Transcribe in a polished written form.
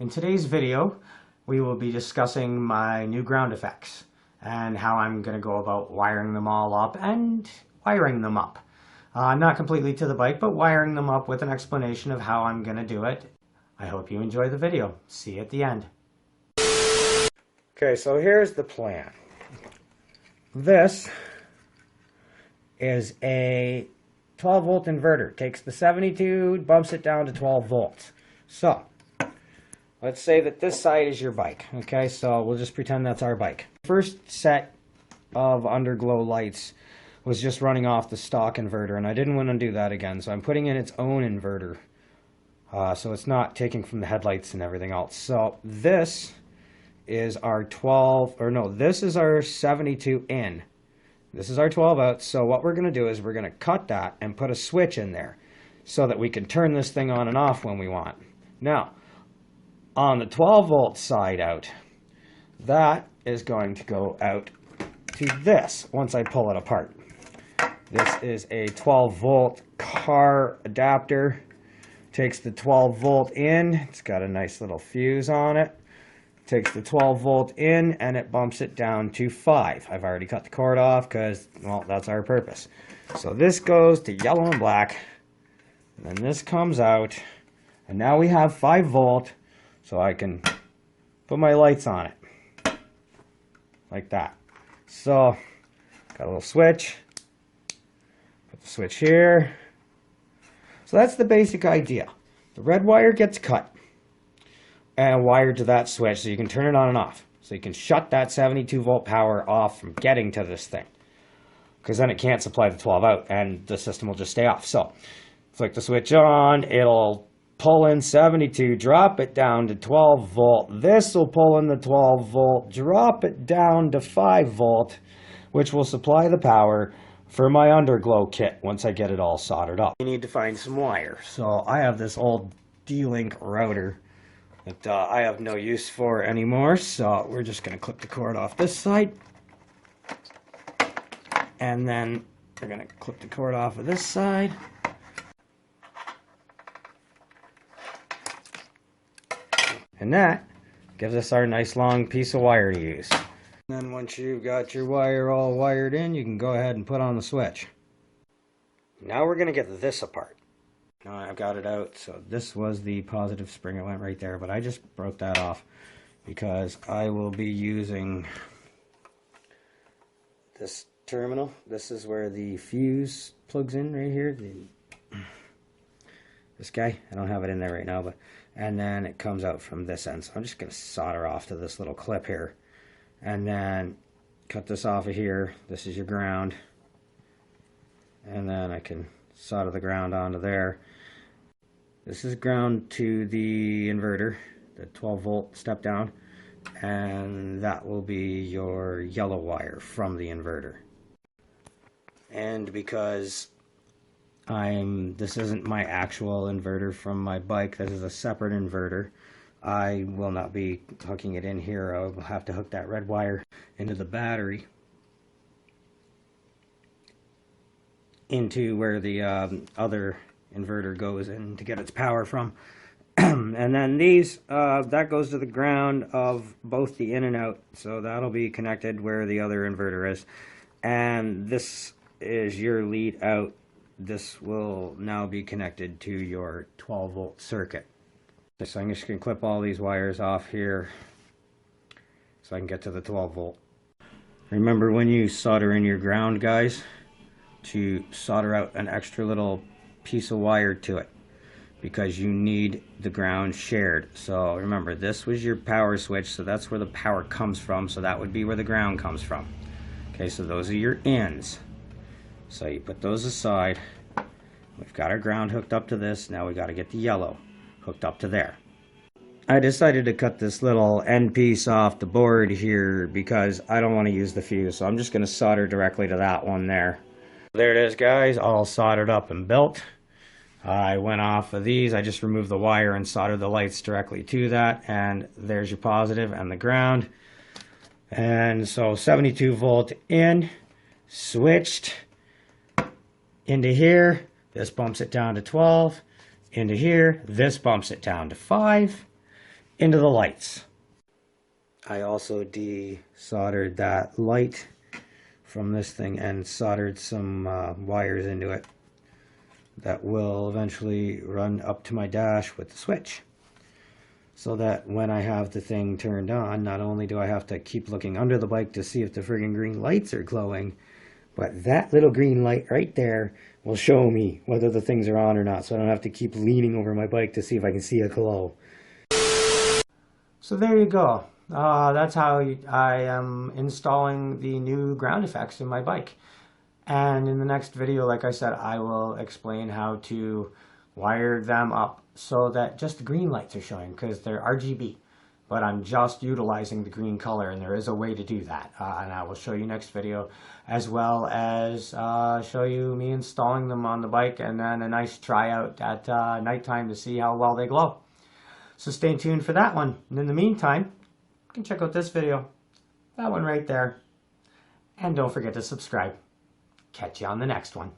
In today's video, we will be discussing my new ground effects and how I'm going to go about wiring them all up and wiring them up. Not completely to the bike, but wiring them up with an explanation of how I'm going to do it. I hope you enjoy the video. See you at the end. Okay, so here's the plan. This is a 12 volt inverter. Takes the 72, bumps it down to 12 volts. So, let's say that this side is your bike. Okay, so we'll just pretend that's our bike. First set of underglow lights was just running off the stock inverter, and I didn't want to do that again, so I'm putting in its own inverter. So it's not taking from the headlights and everything else. So this is our 12, or no, this is our 72 in. This is our 12 out. So what we're going to do is we're going to cut that and put a switch in there so that we can turn this thing on and off when we want. Now, on the 12 volt side out, that is going to go out to this once I pull it apart. This is a 12 volt car adapter. Takes the 12 volt in. It's got a nice little fuse on it. Takes the 12 volt in and it bumps it down to 5. I've already cut the cord off because, well, that's our purpose. So this goes to yellow and black. And then this comes out. And now we have 5 volt. So I can put my lights on it. Like that. So, got a little switch. Put the switch here. So that's the basic idea. The red wire gets cut and wired to that switch so you can turn it on and off. So you can shut that 72 volt power off from getting to this thing. Because then it can't supply the 12 out and the system will just stay off. So, flick the switch on, it'll pull in 72, drop it down to 12 volt. This will pull in the 12 volt, drop it down to 5 volt, which will supply the power for my underglow kit once I get it all soldered up. You need to find some wire. So I have this old D-Link router that I have no use for anymore. So we're just going to clip the cord off this side. And then we're going to clip the cord off of this side. And that gives us our nice long piece of wire to use. And then once you've got your wire all wired in, you can go ahead and put on the switch. Now we're going to get this apart. Now I've got it out. So this was the positive spring. It went right there, but I just broke that off because I will be using this terminal. This is where the fuse plugs in right here. This guy, I don't have it in there right now, but and then it comes out from this end. So I'm just going to solder off to this little clip here. And then cut this off of here. This is your ground. And then I can solder the ground onto there. This is ground to the inverter, the 12 volt step down. And that will be your yellow wire from the inverter. And because this isn't my actual inverter from my bike, this is a separate inverter, I will not be hooking it in here. I will have to hook that red wire into the battery into where the other inverter goes in to get its power from. And then these, that goes to the ground of both the in and out, so that'll be connected where the other inverter is. And this is your lead out. This will now be connected to your 12 volt circuit. So I'm just going to clip all these wires off here so I can get to the 12 volt. Remember when you solder in your ground, guys, to solder out an extra little piece of wire to it because you need the ground shared. So remember, this was your power switch, so that's where the power comes from, so that would be where the ground comes from. Okay, so those are your ends. So you put those aside. We've got our ground hooked up to this. Now we got to get the yellow hooked up to there. I decided to cut this little end piece off the board here because I don't want to use the fuse. So I'm just going to solder directly to that one there. There it is, guys, all soldered up and built. I went off of these. I just removed the wire and soldered the lights directly to that. And there's your positive and the ground. And so 72 volt in, switched. Into here, this bumps it down to 12. Into here, this bumps it down to 5. Into the lights. I also desoldered that light from this thing and soldered some wires into it that will eventually run up to my dash with the switch. So that when I have the thing turned on, not only do I have to keep looking under the bike to see if the friggin' green lights are glowing, but that little green light right there will show me whether the things are on or not, so I don't have to keep leaning over my bike to see if I can see a glow. So there you go. That's how I am installing the new ground effects in my bike. And in the next video, like I said, I will explain how to wire them up so that just the green lights are showing, because they're RGB. But I'm just utilizing the green color, and there is a way to do that. And I will show you next video, as well as show you me installing them on the bike, and then a nice tryout at nighttime to see how well they glow. So stay tuned for that one. And in the meantime, you can check out this video, that one right there. And don't forget to subscribe. Catch you on the next one.